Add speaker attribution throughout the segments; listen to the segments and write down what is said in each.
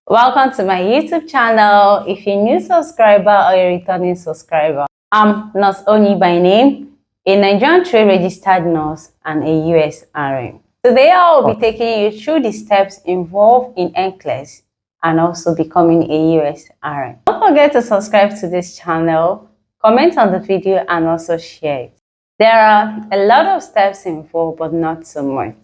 Speaker 1: Welcome to my YouTube channel. If you're a new subscriber or a returning subscriber, I'm Nurse Oni by name, a Nigerian trade registered nurse and a Usrn. Today I will be taking you through the steps involved in NCLEX and also becoming a Usrn. Don't forget to subscribe to this channel, comment on the video and also share it. There are a lot of steps involved but not so much.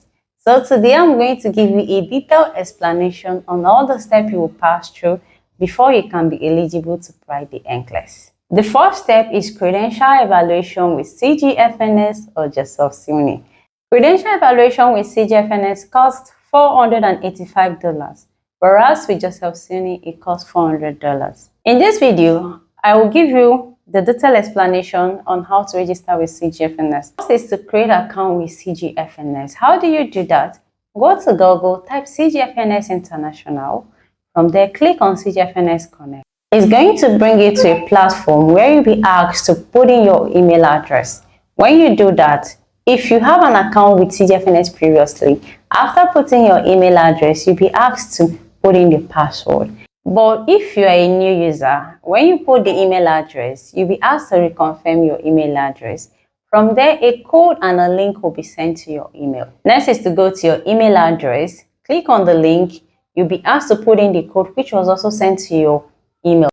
Speaker 1: So today I'm going to give you a detailed explanation on all the steps you will pass through before you can be eligible to write the NCLEX. The first step is credential evaluation with CGFNS or Usrn. Credential evaluation with CGFNS costs $485, whereas with Usrn it costs $400. In this video, I will give you the detailed explanation on how to register with CGFNS. First is to create an account with CGFNS. How do you do that? Go to Google, type CGFNS International. From there, click on CGFNS Connect. It's going to bring you to a platform where you'll be asked to put in your email address. When you do that, if you have an account with CGFNS previously, after putting your email address, you'll be asked to put in the password. But if you are a new user, when you put the email address, you'll be asked to reconfirm your email address. From there, a code and a link will be sent to your email. Next is to go to your email address, click on the link, you'll be asked to put in the code which was also sent to your email.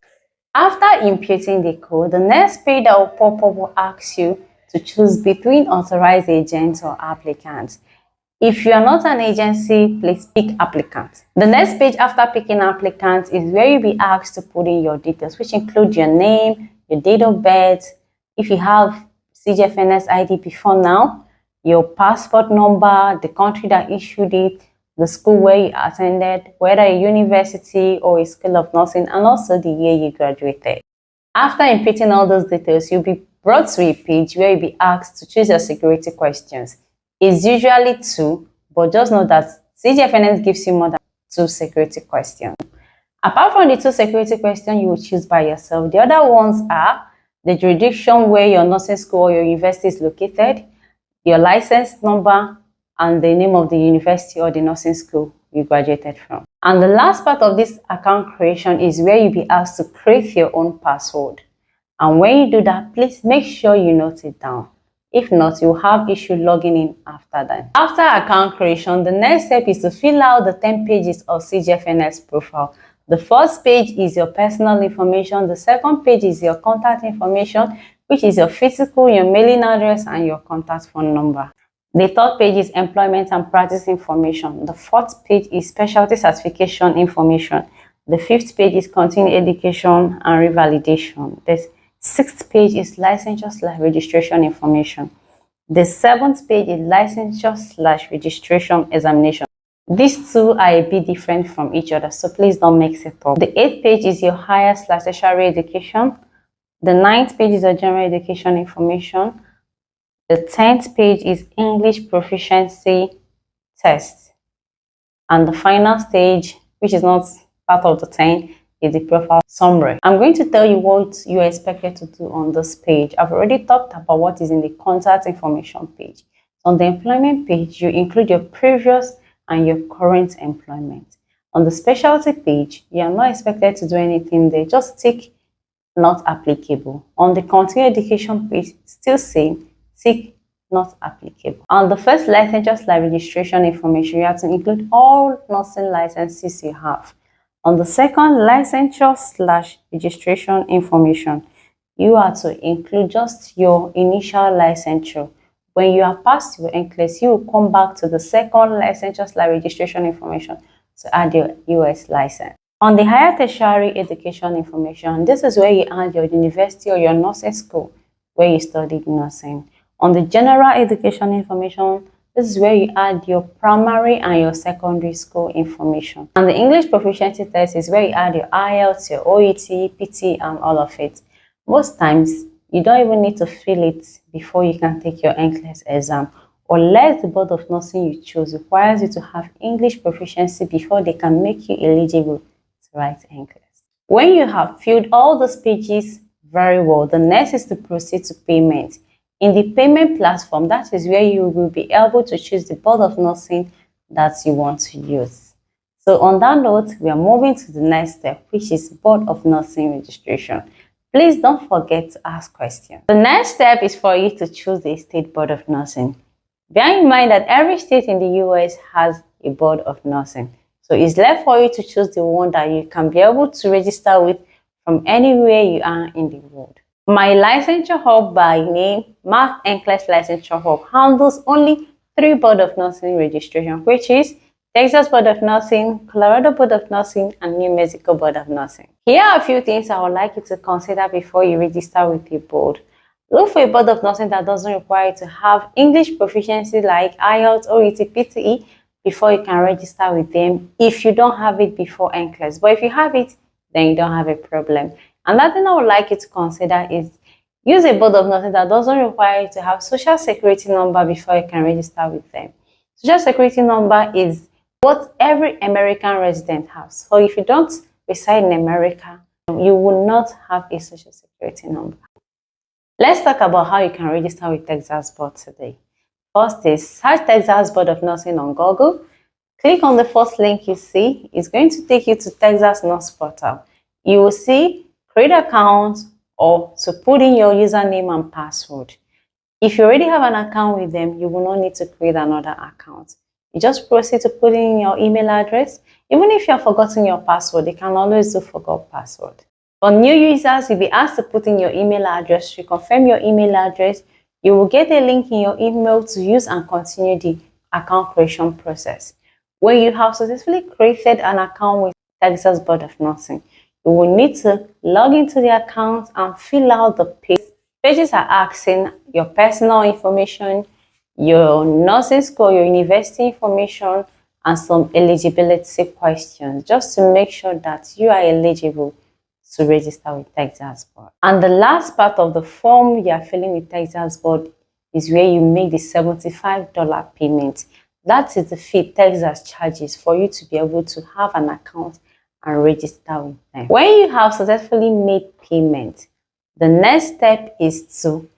Speaker 1: After inputting the code, the next page that will pop up will ask you to choose between authorized agents or applicants. If you are not an agency, please pick applicant. The next page after picking applicant is where you'll be asked to put in your details, which include your name, your date of birth, if you have CGFNS ID before now, your passport number, the country that issued it, the school where you attended, whether a university or a school of nursing, and also the year you graduated. After inputting all those details, you'll be brought to a page where you'll be asked to choose your security questions. It's usually 2, but just know that CGFNS gives you more than 2 security questions. Apart from the 2 security questions you will choose by yourself, the other ones are the jurisdiction where your nursing school or your university is located, your license number, and the name of the university or the nursing school you graduated from. And the last part of this account creation is where you'll be asked to create your own password. And when you do that, please make sure you note it down. If not, you'll have issue logging in after that. After account creation, the next step is to fill out the 10 pages of CGFNS profile. The first page is your personal information. The second page is your contact information, which is your physical, your mailing address, and your contact phone number. The third page is employment and practice information. The fourth page is specialty certification information. The fifth page is continuing education and revalidation. The sixth page is licensure/registration information. The seventh page is licensure/registration examination. These two are a bit different from each other, so please don't mix it up. The eighth page is your higher/tertiary education. The ninth page is your general education information. The 10th page is English proficiency test. And the final stage, which is not part of the 10, is the profile summary. I'm going to tell you what you are expected to do on this page. I've already talked about what is in the contact information page. On the employment page, you include your previous and your current employment. On the specialty page, you are not expected to do anything there. Just tick not applicable. On the continuing education page, still same, tick not applicable. On the first licensure/registration information, you have to include all nursing licenses you have. On the second licensure/registration information, you are to include just your initial licensure. When you are past your NCLEX, you will come back to the second licensure/registration information to add your US license. On the higher tertiary education information, this is where you add your university or your nursing school where you studied nursing. On the general education information, this is where you add your primary and your secondary school information. And the English proficiency test is where you add your IELTS, your OET, PT, and all of it. Most times, you don't even need to fill it before you can take your NCLEX exam, unless the Board of Nursing you choose requires you to have English proficiency before they can make you eligible to write NCLEX. When you have filled all those pages very well, the next is to proceed to payment. In the payment platform, that is where you will be able to choose the Board of Nursing that you want to use. So on that note, we are moving to the next step, which is Board of Nursing registration. Please don't forget to ask questions. The next step is for you to choose a state board of nursing. Bear in mind that every state in the US has a board of nursing. So it's left for you to choose the one that you can be able to register with from anywhere you are in the world. My licensure hub by name, Mark NCLEX Licensure Hub, handles only 3 board of nursing registration, which is Texas Board of Nursing, Colorado Board of Nursing, and New Mexico Board of Nursing. Here are a few things I would like you to consider before you register with a board. Look for a board of nursing that doesn't require you to have English proficiency like IELTS or PTE before you can register with them if you don't have it before NCLEX. But if you have it, then you don't have a problem. Another thing I would like you to consider is use a board of nursing that doesn't require you to have social security number before you can register with them. Social security number is what every American resident has. So if you don't reside in America, you will not have a social security number. Let's talk about how you can register with Texas Board today. First is search Texas Board of Nursing on Google. Click on the first link you see. It's going to take you to Texas Nurse Portal. You will see create account or to put in your username and password. If you already have an account with them, you will not need to create another account. You just proceed to put in your email address. Even if you have forgotten your password, you can always do forgot password. For new users, you'll be asked to put in your email address. You confirm your email address. You will get a link in your email to use and continue the account creation process. When you have successfully created an account with Texas Board of Nursing, you will need to log into the account and fill out the page. Pages are asking your personal information, your nursing school, your university information, and some eligibility questions just to make sure that you are eligible to register with Texas Board. And the last part of the form you are filling with Texas Board is where you make the $75 payment. That is the fee Texas charges for you to be able to have an account and register with them. When you have successfully made payment, the next step is to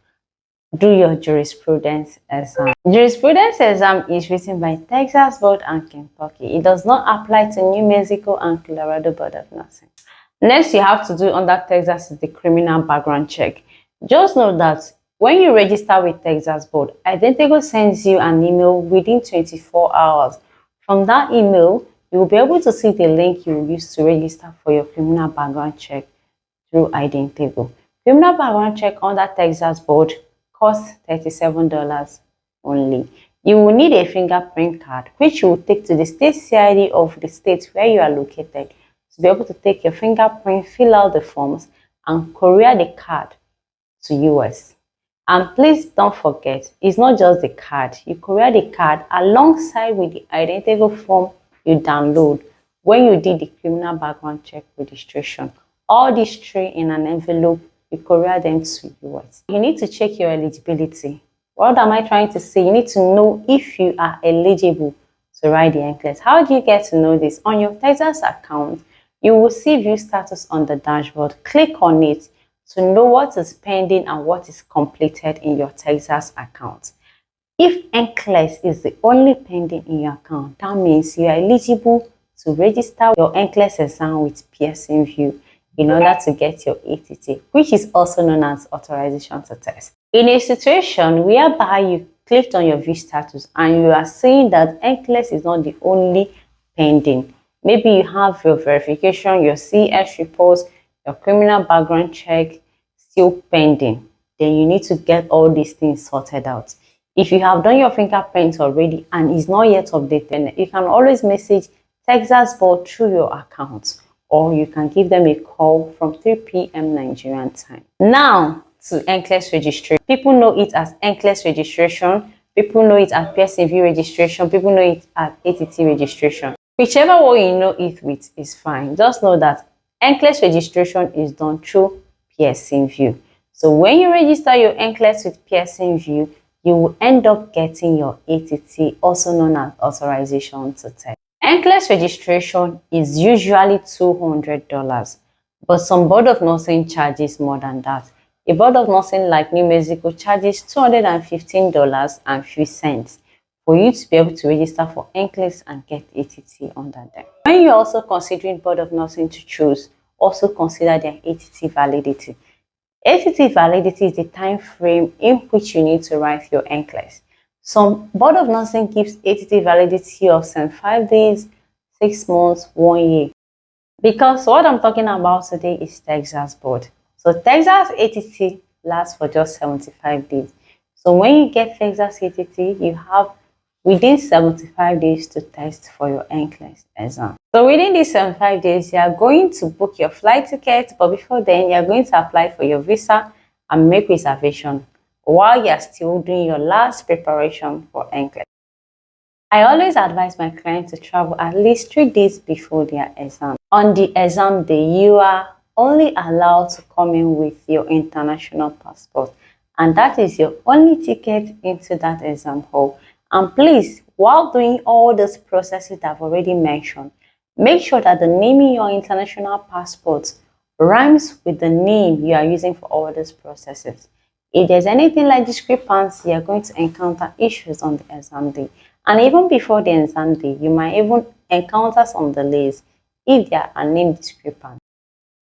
Speaker 1: do your jurisprudence exam. Jurisprudence exam is written by Texas Board and Kentucky. It does not apply to New Mexico and Colorado Board of Nursing. Next, you have to do under Texas is the criminal background check. Just know that when you register with Texas Board, Identigo sends you an email within 24 hours. From that email, you will be able to see the link you will use to register for your criminal background check through Identigo. Criminal background check under Texas Board costs $37 only. You will need a fingerprint card, which you will take to the state CID of the state where you are located to be able to take your fingerprint, fill out the forms, and courier the card to US. And please don't forget, it's not just the card. You courier the card alongside with the Identigo form you download when you did the criminal background check registration. All these 3 in an envelope, you courier them to US. You need to check your eligibility. What am I trying to say? You need to know if you are eligible to write the NCLEX. How do you get to know this? On your Texas account, you will see view status on the dashboard. Click on it to know what is pending and what is completed in your Texas account. If NCLEX is the only pending in your account, that means you are eligible to register your NCLEX exam with Pearson VUE in order to get your ATT, which is also known as authorization to test. In a situation whereby you clicked on your view status and you are saying that NCLEX is not the only pending, maybe you have your verification, your CS reports, your criminal background check still pending, then you need to get all these things sorted out. If you have done your fingerprint already and is not yet updated, you can always message Texas Board through your account, or you can give them a call from 3 p.m. Nigerian time. Now to NCLEX registration. People know it as NCLEX registration, people know it as Pearson VUE registration, people know it as ATT registration. Whichever one you know it with is fine. Just know that NCLEX registration is done through Pearson VUE. So when you register your NCLEX with Pearson VUE, you will end up getting your ATT, also known as authorization to test. NCLEX registration is usually $200, but some Board of Nursing charges more than that. A Board of Nursing like New Mexico charges $215 and few cents for you to be able to register for NCLEX and get ATT under them. When you're also considering Board of Nursing to choose, also consider their ATT validity. ATT validity is the time frame in which you need to write your NCLEX. Some Board of Nursing gives ATT validity of 75 days, 6 months, 1 year. Because what I'm talking about today is Texas Board. So Texas ATT lasts for just 75 days. So when you get Texas ATT, you have within 75 days to test for your NCLEX exam. So within these 75 days, you are going to book your flight ticket, but before then, you are going to apply for your visa and make reservation while you are still doing your last preparation for NCLEX. I always advise my clients to travel at least 3 days before their exam. On the exam day, you are only allowed to come in with your international passport, and that is your only ticket into that exam hall. And please, while doing all those processes that I've already mentioned, make sure that the name in your international passport rhymes with the name you are using for all those processes. If there's anything like discrepancy, you're going to encounter issues on the exam day. And even before the exam day, you might even encounter some delays if there are name discrepancies.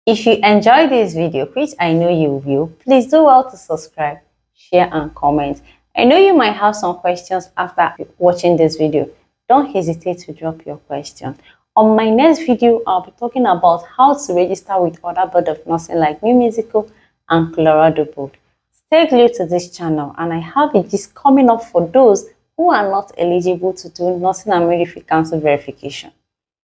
Speaker 1: If you enjoyed this video, which I know you will, please do well to subscribe, share and comment. I know you might have some questions after watching this video. Don't hesitate to drop your question. On my next video, I'll be talking about how to register with other Board of Nursing like New Mexico and Colorado Board. Stay glued to this channel, and I have a gist coming up for those who are not eligible to do Nursing and Midwifery Council verification.